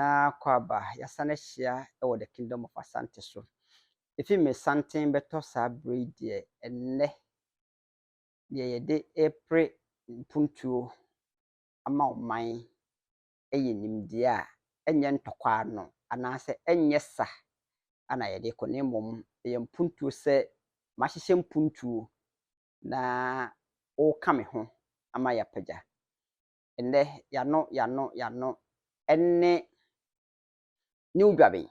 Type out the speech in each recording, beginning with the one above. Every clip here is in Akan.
Nana Kwaba, Yasana Shia, or the Kingdom of Asante so. If you miss something better, sabri dear, and ne, ye de April puntu amount mine, a yin dear, and yen toquano, and answer, and yes, sir. And I de conemum, a puntu say, Mashisham puntu, na o come home, amaya peja. And there, yano, and new grabbing.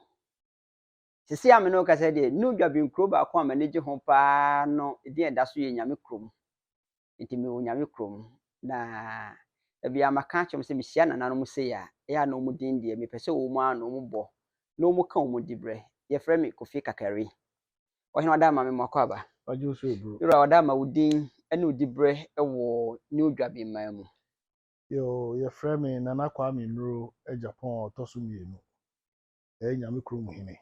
Sisi a me no ka sɛ de new dwabin kro ba ko a manage ho pa no di enda so ye nyame krom nti me nyame krom na bia maka kyem sɛ me hia nananom sɛ ya na omu din de me pɛsɛ omu a na omu bɔ na omu ka omu dibre ye frɛ me Kofi Kakari ɔhene wada ma me mɔkɔ aba Ajo so bro yoro wada ma udin ɛne udibre ɛwɔ new dwabin man mu yo ye frɛ me Nana Kwame Nro Japan ɔtɔso mienu nyame krom hene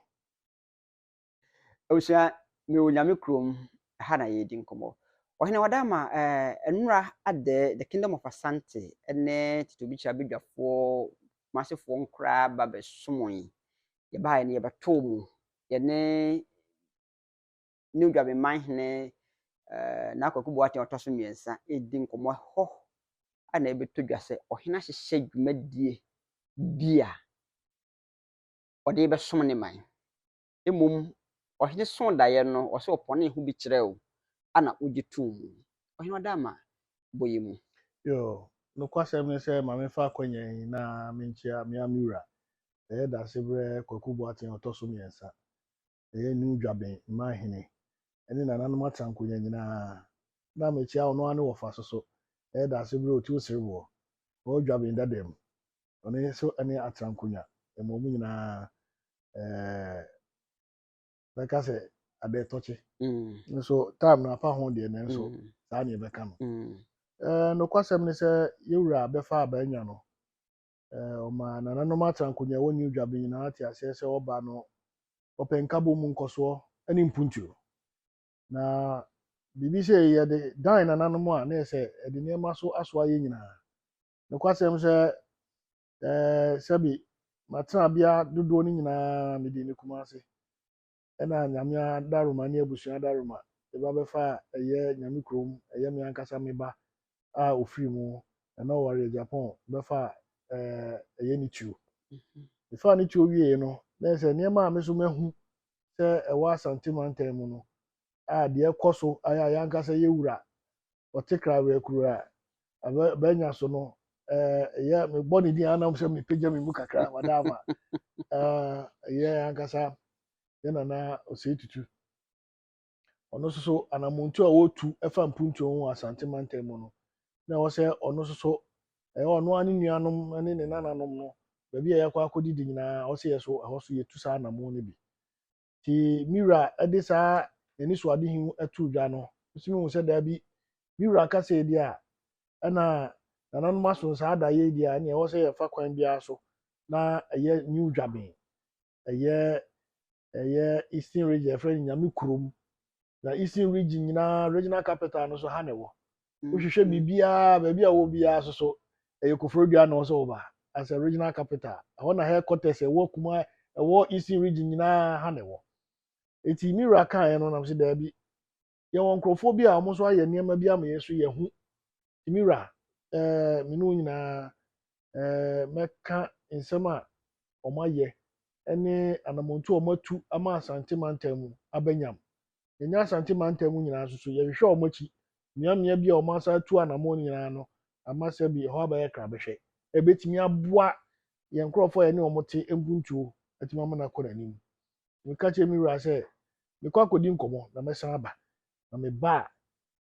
ɔsua me nyame krom ha na ye di nkɔmɔ ɔhene wada ma enura ade the Kingdom of Asante ene titobi cha bedwafo masefo nkra ba besomon ye ba ne ye beto mu ye ne new dwabe man hene na akwakubo ate otoso miensa edi nkɔmɔ ho ana e beto dwa sɛ ɔhene ahyehye dwumadie bia ɔde besom ne man emom ɔhene son daye no ɔsɛ ɔpɔne ho bi kyerɛ o ana ogitum ɔhene wada ma boye mu yo no kwasɛm ne sɛ ma me fa akwanya yi na menkyia me amura da se brɛ kwakubo aten ɔtɔso miensa new dwaben ma hene ɛne nananom atrankonya nyinaa na mekyia ɔno ane wɔfa so da se brɛ otu serebo o dwaben dadam ɔne so ane atrankonya ɛmo mu nyinaa bɛka sɛ ade tɔkye nso time na afa ho deɛ ne nso saa ne bɛka no no kwasɛm ne sɛ yɛwura bɛfa abanya no ɔma nananom atrankonya wɔ new dwaben nyinaa te aseɛ sɛ ɔba no ɔpɛ nkabɔ mu nkɔsoɔ ne mpuntuo na bibi sɛ yɛde dan nananom a na yɛsɛ ɛde nneɛma so asoa yɛ nyinaa no kwasɛm sɛ sɛbi matena bia dodoɔ no nyinaa mede ne kuma ase ɛna nyame adaroma ne abusua adaroma ɛba bɛfa ɛyɛ nyame krom ɛyɛ me ankasa me ba a ofiri mu ɛna ɔware Japan bɛfa ɛyɛ ne tuo ɛfa ne tuo wie no na yɛsɛ nneɛma a me so mahu sɛ ɛwɔ Asante mantam mu no a deɛ kɔ so ayɛ ankasa yɛwura ɔte krawɛ kura bɛnya so no ɛyɛ me bɔ ne din anam sɛ mepagya me mu kakra madama ɛyɛ ankasa yɛna na ɔsɛe tutu ɔno so anamontu a wɔtu ɛfa mpuntuo ho Asante mantam mu no na wɔsɛ ɔno so ɛyɛ ɔno ane nuanom ne ne nananom no baabi a yɛkɔ akɔdidi nyinaa ɔsɛ yɛ so ɛhɔ so yɛtu saa anamon no bi ti mira ɛde saa ani so ade hin atu dwa no nso mu sɛ daabi mira kasa yi a ɛna nananom aso saa da yɛ di a ne ɛwɔ sɛ yɛfa kwan biara so na ɛyɛ new dwaben ɛyɛ Eastern region ɛfrɛ nyame kurom na Eastern region nyinaa regional capital no so ha ne wɔ wohwehwɛ biribiara baabi a wɔ biara so ɛyɛ Koforidua na ɔsɛ ɔba as a regional capital ɛhɔ na headquarters ɛwɔ kuma ɛwɔ Eastern region nyinaa ha ne wɔ eti mira kan no nam sɛ daabi yɛwɔ nkurɔfoɔ bi a wɔn nso ayɛ nneɛma bi ama yɛn so yɛ ho mira me no nyinaa mɛka nsɛm a wɔn ayɛ ɛne anamontu a wɔn atu ama Asante mantam mu abɛnyam yɛnyɛ Asante mantam mu nyinaa so yɛhwehwɛ wɔn akyi mmeammea bi a wɔn asa atu anamon nyinaa no ama sɛ bi ɛhɔ abɛyɛ krabɛhwɛ ɛbɛtumi aboa yɛn nkurɔfoɔ yɛne wɔn te mpuntuo ɛtumi ama no akɔ n'anim meka kyerɛ mira sɛ mekɔ akɔdi nkɔmmɔ na mɛsan aba na meba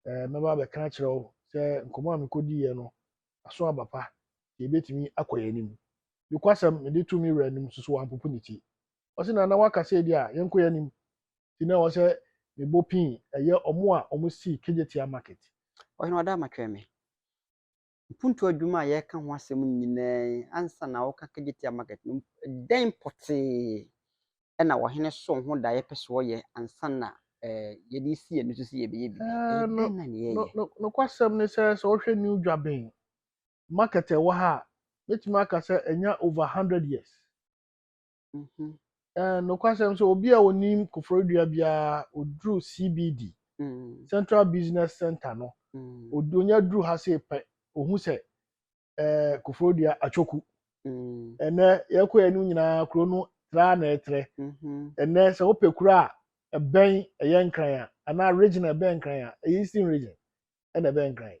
a mɛba abɛka akyerɛ wo sɛ nkɔmmɔ a mekɔdiiɛ no aso aba pa yɛbɛtumi akɔ yɛn anim mekwasɛm mede to mira anim so wampopo ne ti ɔsɛ na waka sɛ di a yɛnkɔ yɛn anim ti na wɔ sɛ mebɔ pin ɛyɛ ɔmo a ɔmo si Kejetia market ɔhene wada ma twɛ me mpuntu adwuma a yɛka ho asɛm nyinaa ansa na wɔka Kejetia market no den potee ɛna ɔhene so ho da yɛpɛ so yɛ ansa na yɛde si yɛ no so si yɛbɛyɛ bi no kwasɛm ne sɛ wohwɛ new dwaben market ɛwɔ ha metumi aka sɛ ɛnya over 100 years no kwasem so obi a onim Kofrodua bia odru CBD Central Business Center no odonya dru ha se pe ohun se Kofrodua achoku ene yekọ enu nyina kro no tra na etre ene se opekura ben eyenkran a ana regional ben kran a Eastern region ene ben kran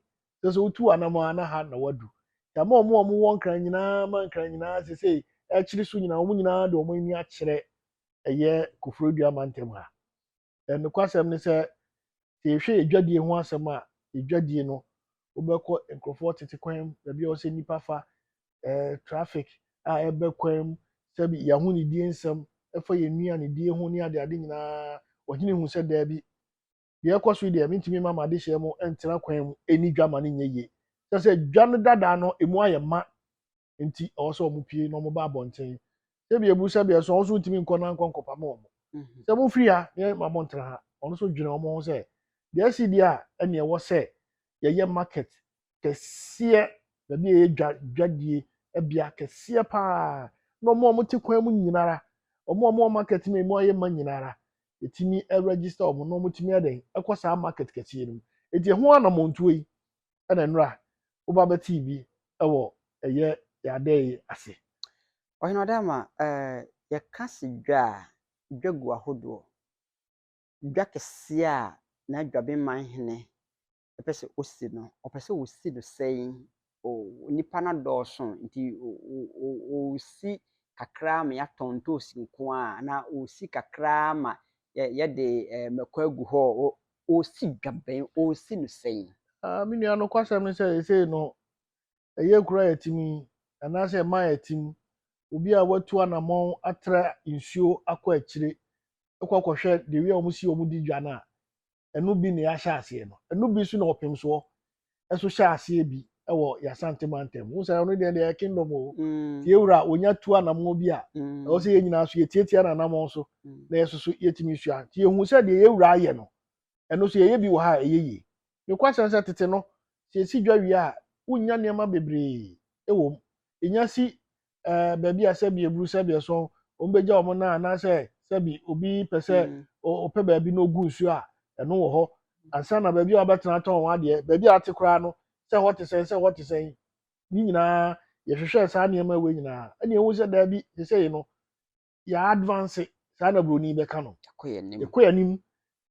so utu anamo ana ha na wadu tama omo won kran nyina man kran nyina se ekiri so nyina omo nyina do omo ni akire eye Kofrodua mantem ha ene kwasem ne se hwe edwadie ho asem a edwadie no obekọ enkrofo tete kwan bia o se nipa fa traffic a ebe kwam sabi ya hu ni die nsem efa ye nua ni die hu ni ade nyina ohine hu se da bi de ekoso de mintimi mama de hye mo entena kwam eni dwama ne nyeye se dwane dada no emu aye ma enti oso mo pie no mo ba bonten sabi ebu sabi so oso ntimi nko na nkopa ma omo se mo free ha ne ma mo ntra ha ono so dwene omo ho se de asidi a ene e wo se ye market kese da bi e dwadie ebia kese pa no mo te kwan mu nyinara omo market me mo aye ma nyinara etimi register omo no mo timi eden ekosa market kese nim eti ho ana montuo yi ana nura oba ba tv ewo eye ya dey ase ohino dama ye kasi dwa dwagu ahodo dwa kese a na dwabe man hene epese osi no opese osi do sein nipa na dɔɔso nti osi kakra ma yatonto osi nko a na osi kakra ma ye de makwa gu ho osi dwaben osi no sein mini ano kwasem ne say no eye kura yatimi ana say ma yatim obi a watu anamon atra nsuo akọ akire ekwakohwe de wi a omusi omudi dwa na enu bi ne ya hya ase no enu bi su na opem so eso hya ase bi ewo ya santimantem wo say ono de kingdom o tie wura onya tu anamon bi a o say ye nyina so ye tietia na anamon so na yesoso yetimi su a tie hu say de ye wura aye no eno so ye bi wo ha eyeye ne kwasem say tete no se si dwa wi a unya niam bebre ewo enya si baby asebi ebru sebi so ombeja omo na na say sebi obi pese ope baby no gu nsu a eno wo ho ansa na baby obetena ton wa de baby atekura no say what is saying ni nyina ye hwehwe sa niam awe nyina ene ewu se da bi say no ya advance sa na broni be ka no ekoya nim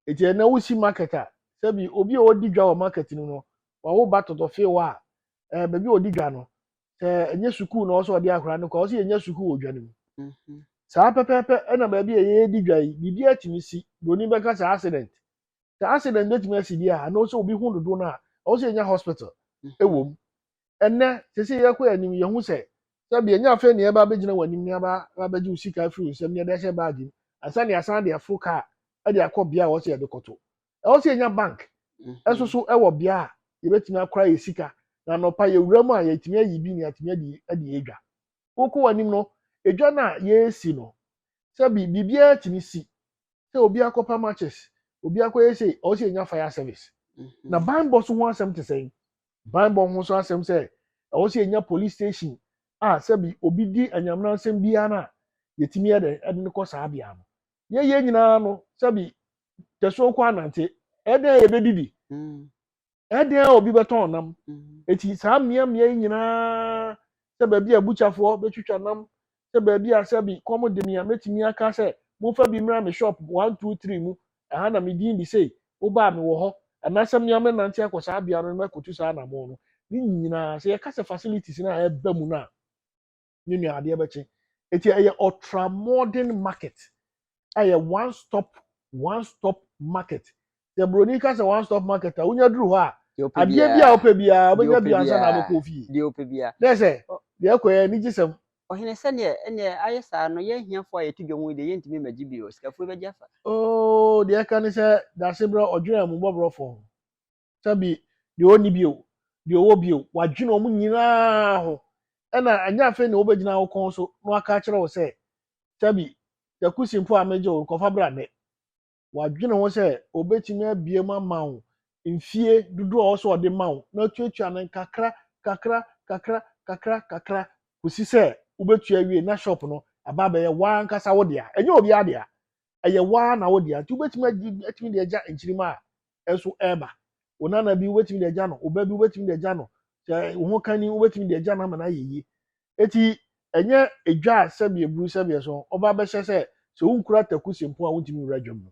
eti na wusi market a sebi obi o di dwa o market no wa wo batoto fe wa baby o di dwa no enye suku na oso de akra no ko oso enye suku odwanem sa pepepe ena ba bi eye di dwai bibi atimi si broni be ka sa accident betimi asidi a na oso obi hu dodo na oso enye hospital ewom enne sese ye ko anim ye hu se bi enye afa ne eba begina wanim ne aba beji usika free usem ne de hye baagi asa ne asa de afuka e de akobia a oso ye de koto oso enye bank esoso ewo bia ye betimi akra ye sika na no pa ye wuramu a yetimi ayi bi ne atimi adi edwa woko wanim no edwa na ye si no sabi bibia timi si se obi akopa matches obi akoye say o se nya fire service na ban boss ho asem te say ban bo ho so asem say o se nya police station sabi obi di anyamna asem bia na yetimi ede ne ko sa bia no ye nyina no sabi teso ko anante ede ye bedidi ede obi beton nam eti sa mia nyina se ba bia buchafo betwitwa nam se ba bia sabi komo de mia metimi aka se mo fa bi mra me shop 1 2 3 mu aha na me din bi sei wo ba me wo ho anasem mia me nante akosa bia no makotu sa na mo no ni nyina se ye kase facilities na e ba mu na ni nu ade be che eti e ultra modern market e one stop market the broni kase one stop market a unya duru ho a ade bia opa bia obenya bia ansa na abeko fie de opa bia na se de akoye ni gisem ohine se ne ayesa no ye hiafo ayetu dwom de yentimi magibi o sikafu be jafa de aka ni se da sebra odwena mu bobrofo sabi de oni bio de owo bio wadwena omu nyina ho ena anya afa ne obegina wo kon so no aka kire wo se sabi yakusimfo ameje o kofa bra ne wadwena wo se obetimi abie ma wo mfie dudu o so de ma wo na tuatua nan kakra kusi se ubetua wie na shop no aba be ye wan kasa wo dia enye obi adia eye wa na wo dia tu betimi de agya enchirima a enso eba onana bi betimi de agya no oba bi betimi de agya no se wo kan ni betimi de agya na ma na yeyi eti enye edwa sebi ebru sebi so oba be hye se unkura taku sempo a wontimi wura dwam no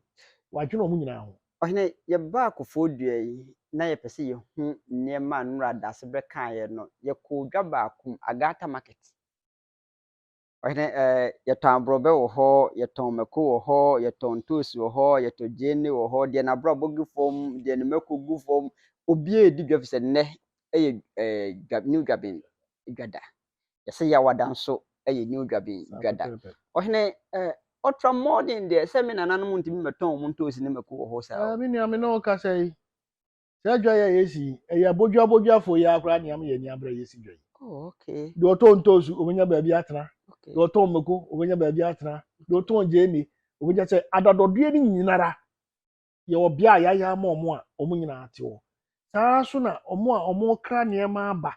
wadwene o mu nyina ho ɔhene ye ba akofo dua yi na ye pese ye hu nneɛma nura dase bre kan ye no ye ko dwa ba akum agata market ɔhene ye ton brobe wo ho ye ton mako wo ho ye ton toast wo ho ye to jene wo ho de na bro bogu fom de ne mako gu fom obi e di dwa fise ne eye new gabin gada ye se ya wadan so eye new gabin gada ɔhene ultra modern de se me nananom ntimi meton mu toast ne mako wo ho sa mi ni ame no ka sei se dwa ya yesi eye bodwa fo ya akra ni am ye ni abra yesi dwa oh okay do ton toast omenya ba bi atena okay do ton mako omenya ba bi atena do ton jeni omenya se adadodue ni nyinara ye obi a ya ma omo a omo nyina ate wo saa so na omo a omo kra niema aba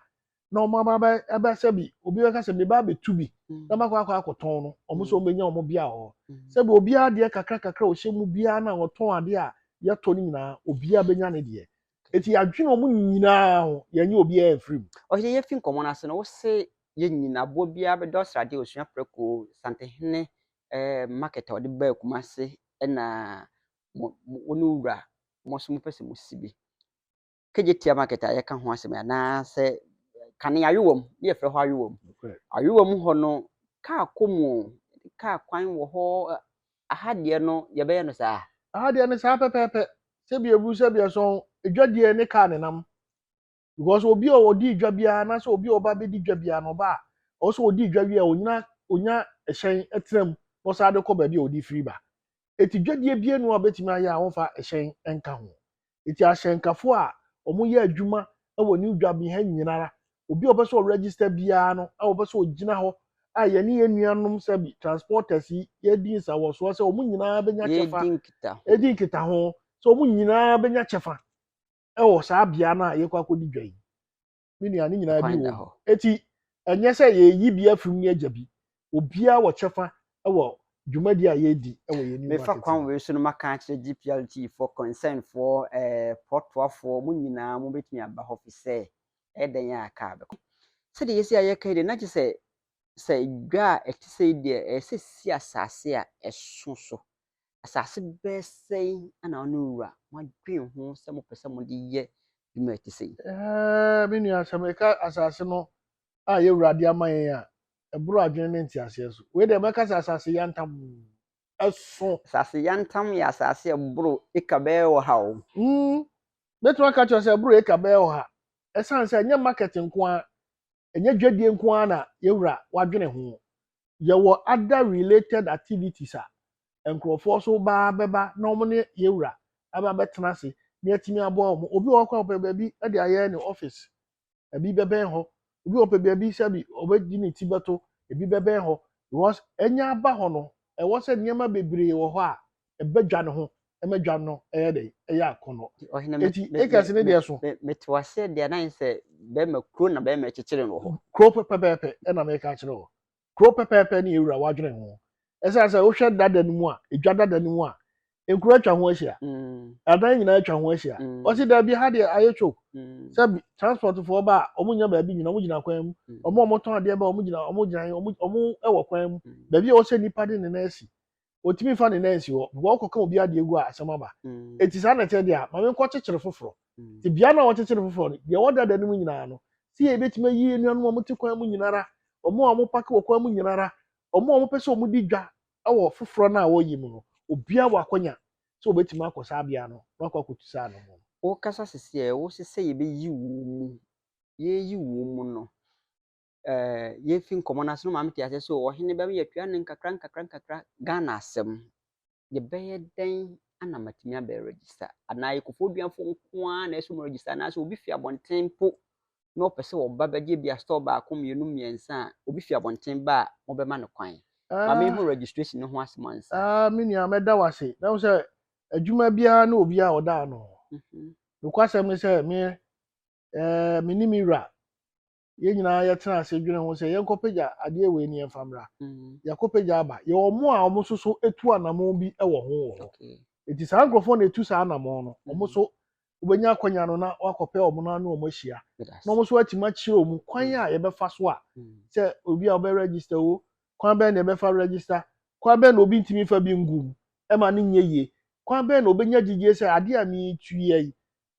na omo aba se bi obi ka se me ba betu bi na makwa akoton no omo so omenya omo bia ho se bi obi a de kakra o hye mu bia na oton ade a ye to ni nyina obi a benya ne de eti adwene omo nyina ho ye nye obi a free o ye fin komo na se no wo se ye nyina bo bia be do srade osua preko santehene market o de ba kumase na wonu wura mo so mo pese mo sibi kejetia market a ye ka ho asem na se kane ayewom ye fre ho ayewom ho no ka komu ka kwan wo ho ahade no ye be ye no sa ahade no sa pepepe se bi ebu se bi so edwadie ne ka ne nam because obi o odi dwa bia na so obi oba be di dwa bia no ba o so odi dwa bia onya ehyen etrem no sa de ko ba bia odi free ba eti dwadie bia no abetimi aya a wonfa ehyen enka ho eti ahyenkafo a omo ye adwuma e wo ni dwa bi ha nyinara obi oba so register bia no e oba so ogina ho a ye ne enuanom se bi transporters ye di nsa wo so se omo nyina benya chefa edi nkita ho so omo nyina benya chefa e wo sa bia na ye kwa kodi dwa yi mini ani nyina bi wo eti enye se ye yi bia frum ni agya bi obia wo chefa e wo dwumadi a ye di e wo ye ni market me fa kwan we so no maka kire GPLT for concern for portfolio mu nyina mu betimi aba office e den ya ka be se de yesi aye kai de na je se dwa e ti se de se si asase a esoso asase be sei ana onu wura ma dwen ho se mo pese mo de ye dwuma ti sei mini asameka asase no a ye wurade amayen a eburu adwene ne ntiase so we de meka asase yantam eso asase yantam ya asase eburu ikabe wo hawo betwa ka cho se eburu ikabe wo ha esan se nya market nko a enya dwadie nko a na ye wura wadwene ho ye wo other related activities a enkrofo so ba beba na omo ne ye wura aba betena se ne atimi abo omo obi wo kwa ba bi e de aye ne office ebi beben ho obi wo pe bi se bi obedi ne ti beto ebi beben ho because enya aba ho no e wo se niema bebre wo ho a e badwa ne ho e madwa no e de e ya akono eti e kase ne de so metwase de na se be makro na be mekekere no ho kro pepepe e na me ka kire ho kro pepepe ne ewura wadwene ho esa se wo hwe dada ne mu a edwa dada ne mu a enkuro atwa ho ahia adan nyina atwa ho ahia o si da bi ha de ayetwo sabi transport for ba omo nya ba bi nyina omo gina kwan mu omo ton ade ba omo gina omo ewo kwan mu ba bi o se nipa de ne na asi otimi fa ne na asi wo koka obi ade egu a asema ba eti sa na te de a ma me nko kekere foforo ti bia na wo kekere foforo de wo dada ne mu nyina no si e betime yi enuanu omo ti kwan mu nyinara omo pak wo kwan mu nyinara omo pese omo di dwa awo foforo na wo yi mu no obia wa akonya so obetimi akosa abia no na akokutu sa no mo o kasa sese wo sese ye be yi wo mu ye yi wo mu no ye fin komo na so ma meti ase so wo hene ba me yatua ne nkakra Ghana asem ye be ye den ana matimi aba register ana ye kofo duanfo nkoa na eso mo register na so obi fi abontempo na opese wo ba ba je bia store ba akom yenu miensa obi fi abonten ba mo be ma ne kwan ma me hu registration ne ho asemansa mini ameda wase na so adwuma bia na obi a oda no no kwasem ne se me minimira ye nyina ye tena ase dwene ho se ye nkopagya ade we ni enfamra yakopagya aba ye omo a omo so etu anamo bi e wo ho enti saa nkrofo na etu saa anamo no omo so ubenya akonya no na wakope omo na omo hia na omo so atima chire omu kwan a ye befa so a se obi a obe register wo kwan be na ye befa register kwan be na obi ntimi fa bi ngum e ma ne nye ye kwan be na obenya gigye se ade a mi tuye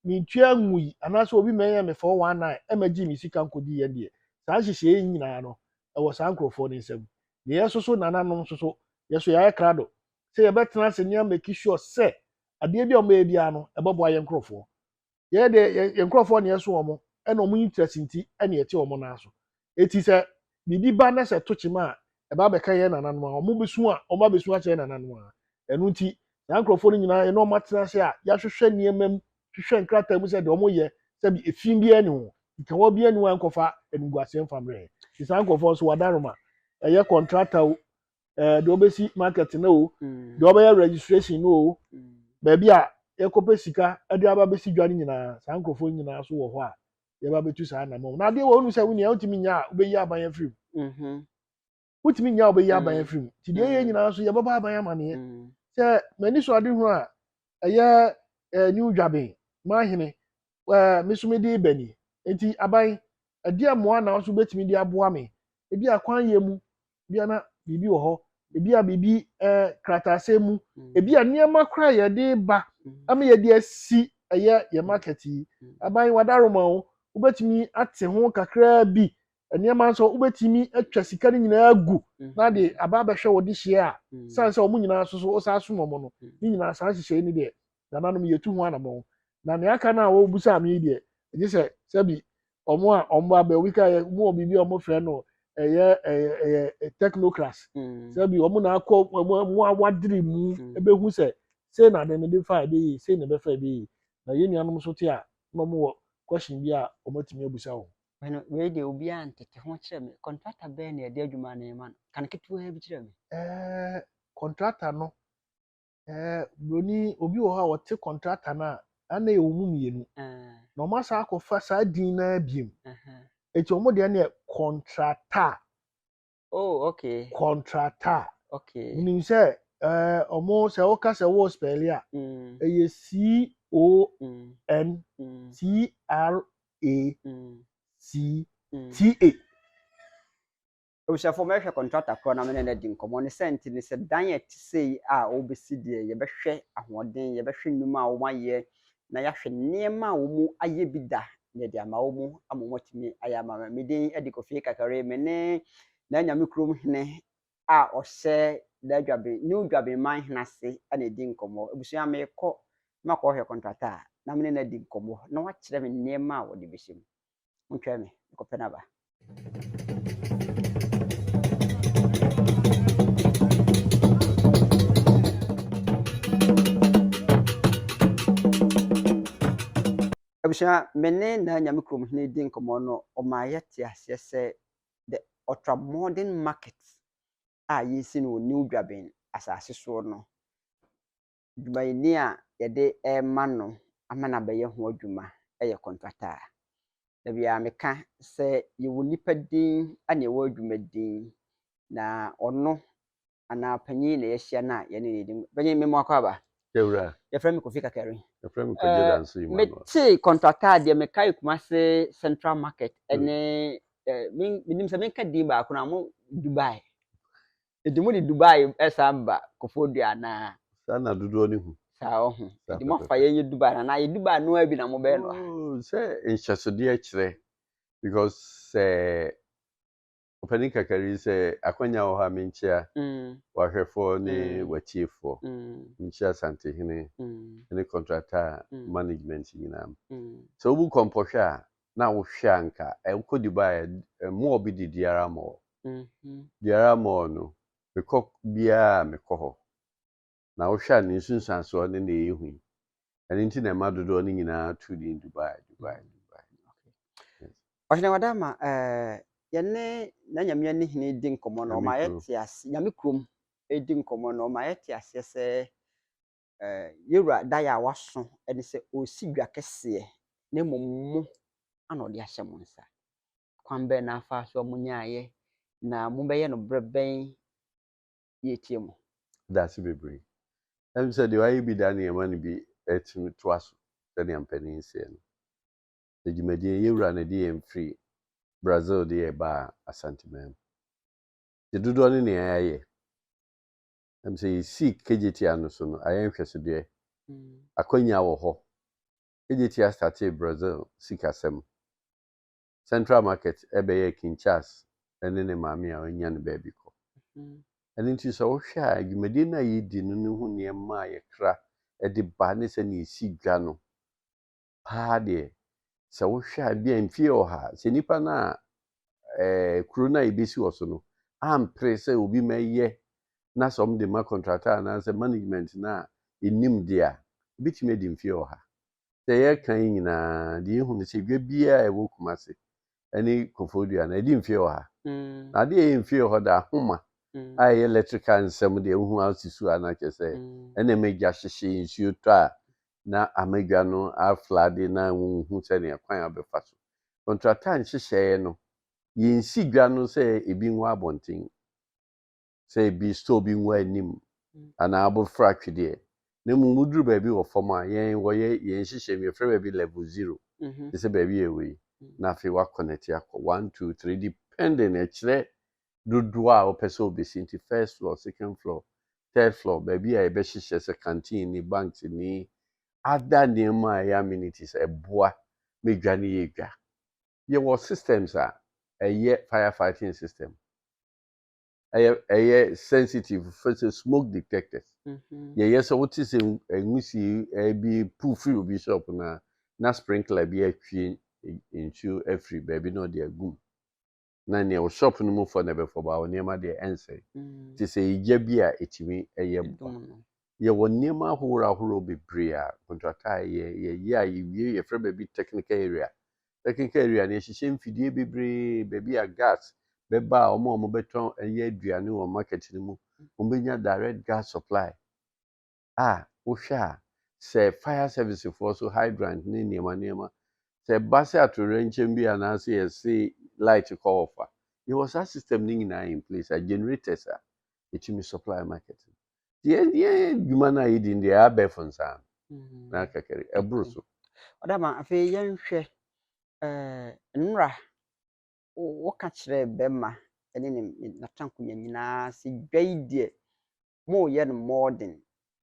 mi tua ngui anaso obi menye me 419 e ma gi mi sika nkodi ye de saa hyehyɛ nyina no e wo saa nkrofo ne nsam ne ye soso nananom soso ye so ya krado se ye betena se ne make sure se ade bi o ma bia no e bebo aye nkrofo ye de ye nkrofo ne ye so omo e na omo interest nti e na ye te omo na so eti se bibi ba na se tochima e ba be ka ye nananom a omo besu a omo besu a che nananom a enu nti saa nkrofo ne nyina ye no matena se a ya hwehwɛ niemam hwehwɛ nkrata mu se de omo ye se bi efin bi ani ho nka wo bi ani wa nkofa enguase mfamre saa nkrofo so wadaroma eye contractor o de obesi market na o de obeye registration no o ba bia ekope sika ade aba besi dwane nyina saa nkrofo nyina so wo ho a ye ba betu saa na mo na de wo nu se wo ne utimi nya a obeyi aban afrim utimi nya obeyi aban afrim ti de ye nyina so ye baba aban amane se mani so ade hu a eye new dwaben ma hene misumidi bani enti aban ade amoa na so betimi de aboa me ebi akwan ye mu bia na bibi wo ho ebi a bibi kratase mu ebi a niema kra ye de ba ama ye de asi ye market yi aban wadaroma o ubetimi ate ho kakra bi niema so ubetimi atwa sika ni nyina agu na de aba ba hwe wo de hye a sanse omu nyina so so osa so momo no ni nyina san hye ni de nananom yetu ho anamo na ne aka na wo busa me de eje se bi omo a omo aba wika ye mu obibi omo frɛ no technoclass se bi omo na akọ mu awadiri mu ebehu se na de ne fa be se ne be fa be na ye nuanom so te a no mo wo question bi a omo timi abusa wo bueno we de obi a ntete ho kire me contractor be na de adwuma na ema kan ketewa bi kire me contractor no broni obi wo ha wo te contractor na ana ye wo mu mienu na omo asa akọfa saa din na biem eti omo de na contractor oh okay contractor okay meaning say omo se wo ka se wo spell ya eye CONTRACTA Obushafo mehwe contractor kro na me na di nkomo ne senti ne se dan ye tisei a obesi de ye behwe ahoden ye behwe nnuma a wo maye na ya hwe niema a wo mu aye bi da ne de ama wo mu amomotimi aya ma me den edi Kofi Kakare me ne na nyame krom hene a ohye da dwabe new dwabe man henase ana di nkomo obusia me ko mako hwe contractor na me na di nkomo na wa kire me niema a wo de behim ntwa me ko pena ba Abusha mene na nyame krom hene di nkomo no o ma yete ase se the ultra modern market a yesi no new dwaben asase so no dwumayini a yede ma no amana beye ho adwuma eye contractor da bia meka se ye wo nipa din ana ye wo adwuma din na ono ana panyi na ye hia na ye ne din panyi memo akwa Yewra. Ye frame Kofi Kakare. Ye frame ko Jordan so Emmanuel. Me contractor de me kai Kumasi Central Market ene minim se me ka di ba ko na mo Dubai. Edimu di Dubai esamba Kofodua na. Sana dudu oni hu. Sa ohu. Edimu fa ye Dubai na ye Dubai no abi na mo be no. Oh, say inhyesode a kire because Kofi Kakare say akwanya wo ha menchia. Wahwefo ne wachiefo. Nchia sante hene. Ne contractor management nyina. So obu kompohwa na wo hwa anka ko Dubai mo obi di diara mo. Diara mo no mekọ bia mekọ na wo hwa ne nsunsanso ne na ehu ani nti na madodo ne nyina to di Dubai. Ohene wadama yene na nyame ne hene di nkomo no ma yete ase nyame krom edi nkomo no ma yete ase se yewura daya waso ene se osi dwa kese ne mommo ana odi ahye mo nsa kwan bɛn na afa so munyaayɛ na mobɛyɛ no brɛbɛn yɛtie mu. That's bebree. Em said the way be done your money be etimi to aso. Sɛdeɛ mpanin sɛ no. Edwumadie yɛwura na de yɛn free Brazil de yɛba Asantemam. The dodoɔ ne nea yɛayɛ. Em sɛ yɛsi KGT ano so no ayɛ nhwɛsodeɛ. Akwanya wɔ hɔ. KGT started Brazil sikasɛm. Central Market ɛbɛyɛ Kinshasa ɛne ne maame a ɔnya ne baabi kɔ. Ɛno nti sɛ wohwɛ a adwumadie no a yɛdi no ne ho nneɛma a yɛkra ɛde ba ne sɛ ne yɛsi dwa no paa deɛ sɛ wohwɛ a bi a mfie ɔha sɛ nipa no a kuro no a yɛbɛsi wɔ so no ampere sɛ obi mɛyɛ na sɛ ɔmo de ma contractor anaasɛ management no a ɛnim deɛ a ebitumi adi mfie ɔha. Sɛ yɛka yi nyinaa deɛ yɛhu no sɛ dwa biara ɛwɔ Kumase ɛne Kofodua no ɛdi mfie ɔha. Na adeɛ ɛyɛ mfie ɔha da ahoma a ɛyɛ electrical nsɛm deɛ wohu asi so a na kyerɛ sɛ ɛna magya hyehye nsuo tɔ a na amagya no aflade na wohu sɛnea kwan abɛfa so. Contractor nhyehyɛeɛ no yɛnsi dwa no sɛ ebi nwo abɔnten sɛ ebi store bi nwo anim anaa abɔfra atwedeɛ. Na mu muduru baabi wɔ fam a yɛn wɔyɛ yɛn hyehyɛ mi yɛfrɛ baabi level 0 te sɛ baabi yɛ wei na afei wakɔnɛte akɔ 1 2 3 depending ɛkyerɛ dodoɔ a wopɛ sɛ obɛsi nti first floor second floor third floor baabi a yɛbɛhyehyɛ sɛ canteen ni banks ni ada nneɛma a ɛyɛ amenities ɛboa medwa ne yɛ dwa. Yɛwɔ systems a ɛyɛ firefighting system ɛyɛ sensitive for smoke detectors. Yɛyɛ sɛ wote sɛ nwusie bi pufiri obi shop na sprinkler bi atwie nsuo afiri baabi na ɔde agum. Na nea wo shop no mu fɔ na ɛbɛfɔ ba wo nneɛma deɛ ɛnsɛe. Te sɛ egya bi a ɛtumi ɛyɛ boa. Yɛwɔ nneɛma ahorow bebree a contractor yɛyɛ a yɛwie yɛfrɛ baabi technical area. Technical area no yɛhyehyɛ mfidie bebree baabi a gas bɛba a ɔmo bɛtɔn ɛyɛ aduane wɔ market no mu. Ɔmbɛnya direct gas supply. Wohwɛ a sɛ fire service foɔ so hydrant ne nneɛma sɛ ba sɛ atorɛnkyɛm bi anaasɛ yɛse light kɔ off a yɛwɔ saa system no nyinaa in place a generators a ɛtumi supply market. Yɛn dwuma no a yɛdi no deɛ abɛɛfo nsaa na kakari ɛboro so. Ɔdama afei yɛnhwɛ nnura woka kyerɛ bɛma ɛne ne natankonya nyinaa sɛ dwa yi deɛ mo yɛ no modern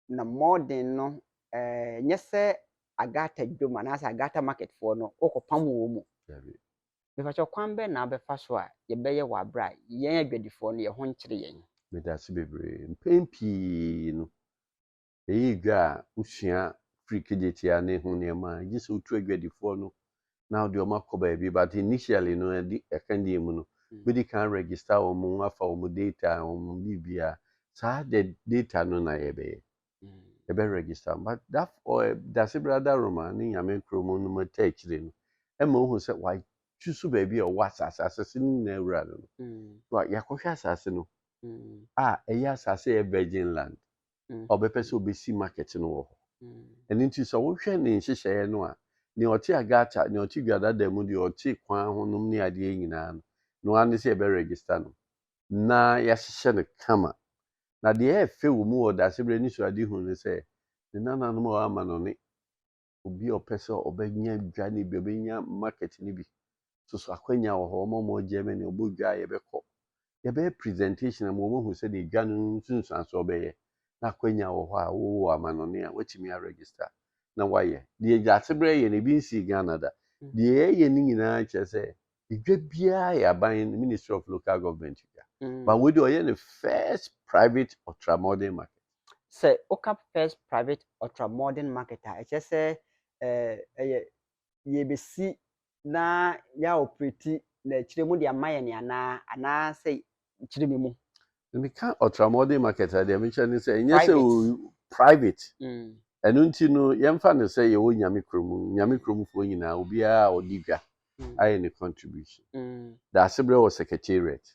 na modern no nyɛ sɛ agata dwom anaasɛ agata market foɔ no wokɔpam wɔ mu. Mefakyɛ kwan bɛn na abɛfa so a yɛbɛyɛ wɔ abere a yɛn adwadifoɔ no yɛho nkyere yɛn. Medase bebree mpɛn pii no ɛyɛ dwa a wosua firi KGT ne ho nneɛma a gye sɛ wotu adwadifoɔ no na wode ɔmo akɔ baabi but initially no ɛka deɛ mu no bɛdi kan register ɔmo afa ɔmo data ɔmo bibia saa de data no na yɛbɛyɛ. Yɛbɛ register but that dase brada Roma ne nyame kromo no mata akyire no ɛma ohu sɛ watwu so baabi a ɔwɔ asase no nyinaa wura no. Yɛakɔhwɛ asase no a ɛyɛ asase yɛ virgin land. Ɔbɛpɛ sɛ obɛsi market no wɔ hɔ. Ɛno nti sɛ wohwɛ ne nhyehyɛeɛ no a ne ɔte agata ne ɔte dwadada mu deɛ ɔte kwan ho nom ne adeɛ nyinaa no na ɔane sɛ yɛbɛ register no na yɛahyehyɛ no kama. Na deɛ ɛfɛ wɔ mu wɔ dasebrɛ ne suade hu no sɛ ne nananom a ama no ne obi a ɔpɛ sɛ ɔbɛnya dwa ne bi ɔbɛnya market ne bi so akwanya wɔ hɔ ɔmo Germany ɔbɔ dwa a yɛbɛkɔ yɛbɛyɛ presentation ama ɔmo hu sɛ de dwa no nsunsuanso ɔbɛyɛ na akwanya wɔ hɔ a wɔwɔ ama no ne a wɔtumi a register na wayɛ deɛ dasebrɛ yɛ ne bi nsi Ghana da deɛ yɛyɛ ne nyinaa kyerɛ sɛ dwa biara yɛ aban Ministry of Local Government dwa. But we do the first private ultramodern market. Say, okay, first private ultramodern market. I just say, ye be see na ya operate na chiremu dia mayani ana say chiremu. We can't ultramodern market. I mention say, yes, private. And until no, young fan say you nyami kromu for you now, be a or diga. I any contribution. That's a secretariat.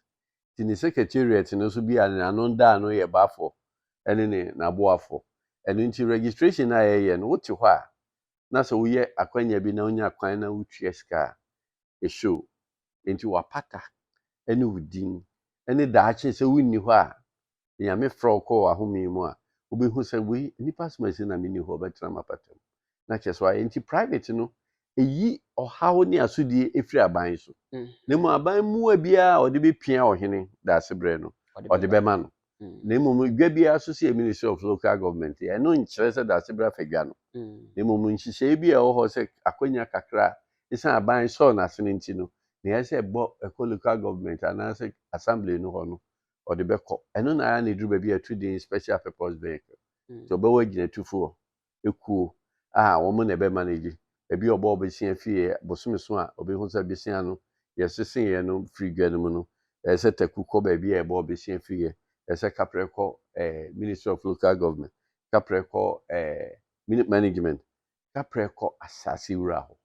In the secretariat no so bi anonda no ye bafo ene ne naboafo eno nti registration na ye no wote hɔ a na so wo ye akwanya bi na onya akwan na wotue sika e show enti wapata ene udin ene daakye se wunni hɔ a nyame frɔ kɔ ahome mu a obehu sɛ we nipa smasi na meni hɔ bɛtena mapatam na kyɛ so enti private no eyi ɔhaw ne asodie efiri aban so na mu aban mu bia ɔde bepia ɔhene daasebrɛ no ɔde bɛma no na mu dwa bia so sɛ Ministry of Local Government ɛno nkyerɛ sɛ daasebrɛ afadwa no na mu nhyehyɛ bia ɛwɔ hɔ sɛ akonya kakra ɛsan aban sɔ n'ase no nti no na yɛsɛ bɔ ɛkɔ local government anaasɛ assembly no hɔ no ɔde bɛkɔ ɛno na ne duru baabi atu din special purpose vehicle so ɔbɛwɔ gyinatufoɔ ekuo a wɔn na ɛbɛma no gye ebi ɔbɔ ɔbɛsia fie bosome so a ɔbɛhu sɛ besia no yɛsese yɛ no firi dwa no mu no ɛsɛ taku kɔ baabi a ɛbɔ ɔbɛsia fie ɛsɛ kaprɛ kɔ Ministry of Local Government kaprɛ kɔ management kaprɛ kɔ asase wura hɔ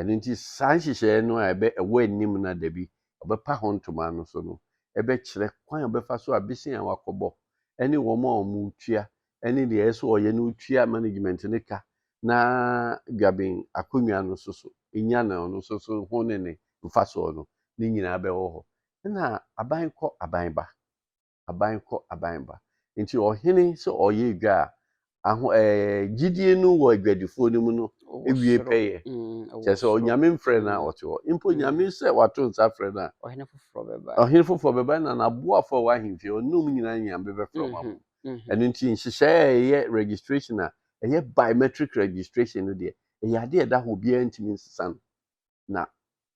ɛno nti saa nhyehyɛeɛ no a ɛwɔ anim na dabi ɔbɛpa ho ntoma no so no ɛbɛkyerɛ kwan a ɔbɛfa so a besia wakɔbɔ ɛne wɔn a wɔn tua ɛne deɛ ɛsɛ ɔyɛ no tua management ne ka na dwabin akonnwa no so enya na ɔno so ho ne mfa so no ne nyinaa bɛwɔ hɔ na aban kɔ aban ba nti ɔhene sɛ ɔyɛ dwa a gyidie no wɔ adwadifoɔ no mu no ewie pɛyɛ kyɛ sɛ onyame mfrɛ na ɔte hɔ mpo nyame sɛ wato nsa frɛ na ɔhene foforɔ bɛba na naboafo a wahemfie ɔnum nyinaa nyame bɛfrɛ wɔn ɛno nti nhyehyɛeɛ ɛyɛ registration a ɛyɛ biometric registration no deɛ ɛyɛ ade ɛda hɔ obiara ntumi nsesa no na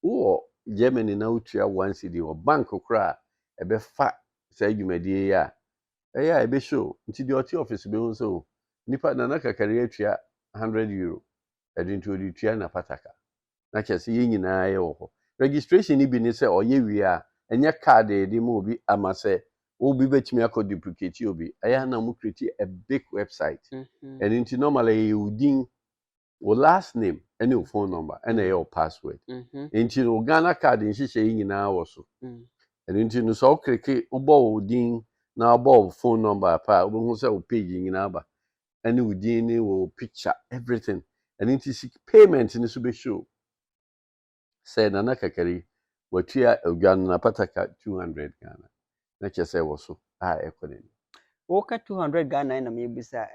wowɔ Germany na wotua 1 cedi wɔ bank koraa ɛbɛfa saa dwumadie yi a ɛyɛ a ɛbɛhyɛ nti deɛ ɔte office bɛhu sɛ o nipa Nana Kakari atua €100 ɛde nti ɔde tua na pataka na kyerɛ sɛ yɛn nyinaa yɛ wɔ hɔ registration ni bi ne sɛ ɔyɛ wie a ɛnyɛ card ɛde ma obi ama sɛ obi bɛtumi akɔ duplicate obi ɛyɛ na mo create a big website ɛno nti normally yɛ udin wo last name ɛne wo phone number ɛna ɛyɛ wo password nti no Ghana card nhyehyɛ yi nyinaa wɔ so ɛno nti no sɛ ɔkreke wobɔ wo din na wobɔ wo phone number pa a wobɛhu sɛ wo page nyinaa ba ɛne wo din ne wo picture everything ɛno nti payment no so bɛhyɛ sɛ Nana Kakari watua odwa no na pataka 200 Ghana na kyerɛ sɛ wɔ so a ɛkɔ n'ani woka 200 Ghana na mebisa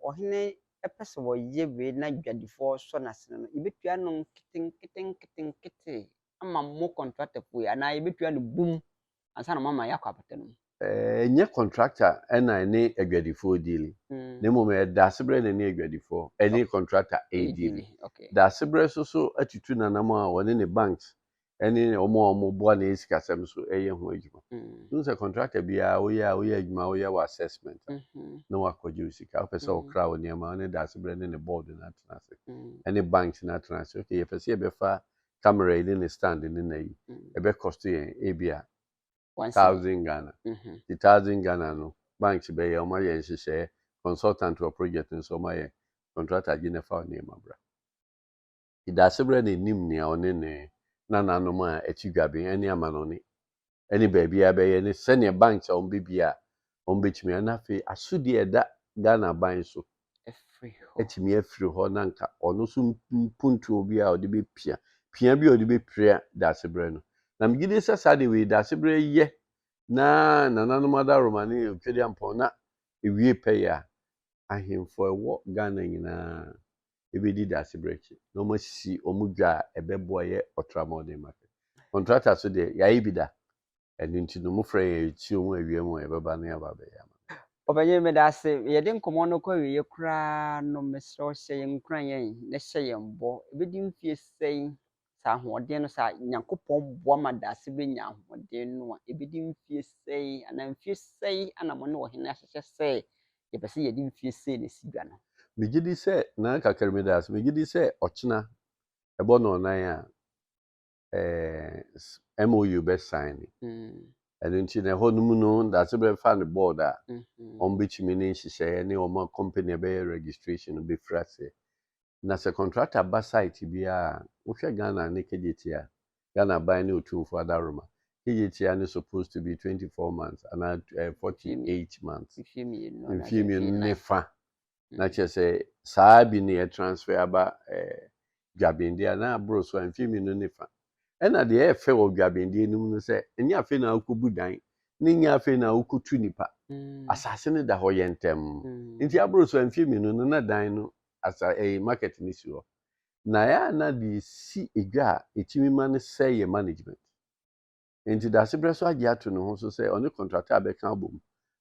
ɔhene ɛpɛ sɛ wɔyɛ wei na dwadifoɔ sɔ n'asene no yɛbɛtua no nketenkete ama mo contractor foɔ anaa yɛbɛtua no bum ansa na mama yɛakɔ apata no mu ɛnyɛ contractor ɛna ne adwadifoɔ dealing na mmom dasebrɛ na ne adwadifoɔ ɛne contractor dealing dasebrɛ so atutu nanam a wɔne ne banks ɛne ɔmo boa na esikasɛm so ɛyɛ ho adwuma no sɛ contractor biara woyɛ adwuma woyɛ wɔ assessment na wakɔgye sika wopɛ sɛ ɔkra wo nneɛma ne dasebrɛ ne board na atena ase ɛne banks na atena ase okay yɛpɛ sɛ yɛbɛfa camera ne ne stand ne na yi ɛbɛkɔsto yɛn ebia 1,000 Ghana. The 1,000 Ghana no banks bɛyɛ ɔmo ayɛ nhyehyɛeɛ consultant wɔ project nso ɔmo ayɛ contractor gye ne fa nneɛma bra dasebrɛ na enim nea ɔne ne nananom a ɛti dwaben ɛne amanɔne ɛne baabi a bɛyɛ ne sɛnea banks a ɔmo bɛbi a ɔmo bɛtumi ana afei asodie ɛda Ghana ban so ɛtumi afiri hɔ na nka ɔno so mpuntuo bi a ɔde bɛpia pia bi a ɔde bɛpia dasebrɛ no na mgide sɛ saa de wei dasebrɛ yɛ na nananom adaroma ne otwede ampɔ na ewie pɛyɛ a ahemfo ɛwɔ Ghana nyinaa ebedi dasebrɛ akyi na ɔmo si ɔmo dwa a ɛbɛboa yɛ ɔtramɔden market contractor so de yɛayɛ bi da ɛno nti no mo frɛ yɛ ekyi ɔmo awie mu ɛbɛba ne aba bɛyɛ ama ɔbɛnyɛ me da ase yɛde nkɔmɔ no kɔ wie koraa no mesrɛ hyɛ yɛn nkura yɛn na hyɛ yɛn bɔ ebedi mfie sɛn saa ahoɔden no saa Nyankopɔn boa ma daase bɛnya ahoɔden no a ebedi mfie sɛn ana mfie sɛn ana mo ne ɔhene ahyehyɛ sɛ yɛpɛ sɛ yɛde mfie sɛn na si dwa no megye di sɛ na kakra me da ase megye di sɛ ɔkyena ɛbɔ no ɔnan a MOU bɛsign ɛno nti na ɛhɔ nom no dasebrɛ fa ne board a ɔmo bɛtumi ne nhyehyɛeɛ ne ɔmo company ɛbɛyɛ registration no bɛfiri ase na sɛ contractor ba site biara wohwɛ Ghana ne KGT a Ghana ban ne otumfo adaroma KGT ne supposed to be 24 months and 48 months mfie ne fa na kyerɛ sɛ saa bi ne yɛ transfer aba dwabende a na aboro so mfie ne fa ɛna deɛ ɛyɛ fɛ wɔ dwabɛndeɛ no mu no sɛ ɛnyɛ afei na wokɔbu dan ne nyɛ afei na wokɔtu nipa asase no da hɔ yɛ ntɛm nti aboro so amfie mmienu no na dan no market no si hɔ na ya na de si edwa a etimi ma no sɛ yɛ management nti da se brɛ so agye ato ne ho so sɛ ɔne contractor bɛka abom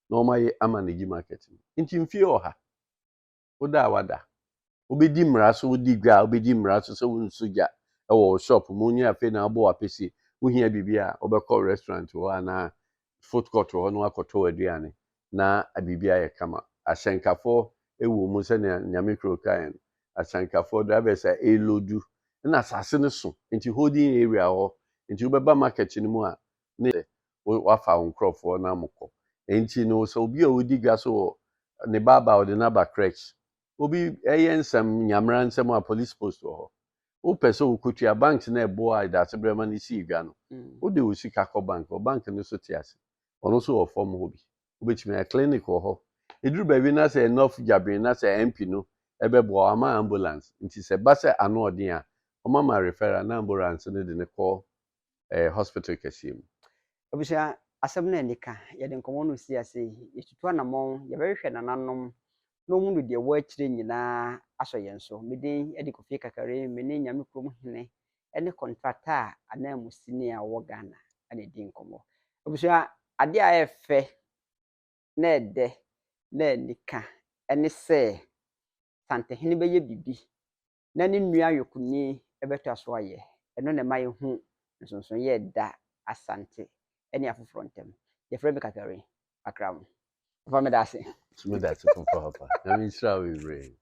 na ɔma yɛ amanage market no nti mfie ɔha woda wada wobɛdi mmara so wodi dwa wobɛdi mmara so sɛ wonso gya ɛwɔ shop mu nyɛ afei na abɔ apɛsi wohia biribi a wobɛkɔ restaurant hɔ anaa food court hɔ no akɔtɔ aduane na biribi ayɛ kama ahyɛnkafoɔ ɛwɔ mu sɛ nyame kuro kae no ahyɛnkafoɔ drivers a ɛlodu na asase no so nti holding area hɔ nti wobɛba market no mu a ne wafa wo nkurɔfoɔ na mokɔ nti no sɛ obi a wodi dwa so wɔ ne baaba ɔde naba crèche obi ɛyɛ nsɛm nyamra nsɛm a police post wɔ hɔ wopɛ sɛ wokɔtua bank na ɛboa a dase brɛma no sii dwa no wode wo sika kɔ bank o bank no so te ase ɔno so wɔ fam hɔ bi wobɛtumi a clinic wɔ hɔ ɛduru baabi na sɛ enough dwabere na sɛ MP no ɛbɛboa ama ambulance nti sɛ ba sɛ ano ɔden a ɔma ma referral na ambulance no de ne kɔ hospital kɛseɛ mu abusua asɛm na anika yɛde nkɔmmɔ no si ase yɛtutu anamɔn yɛbɛhwehwɛ nananom na ɔmu no deɛ wɔ akyire nyinaa asɔ yɛn so meden de Kofi Kakare mene nyame kurom hene ne contractor a anamusini a wɔ Ghana ana di nkɔmmɔ abusua ade a ɛfɛ na ɛdɛ na anika ne sɛ santehene bɛyɛ bibi na ne nnua ayɔkuni ɛbɛtɔ so ayɛ ɛno na ma yɛhu nsonson yɛ da asante ɛne afoforɔ ntɛm yɛfrɛ me Kakare akram papa me da ase papa na me nhyira wo bebree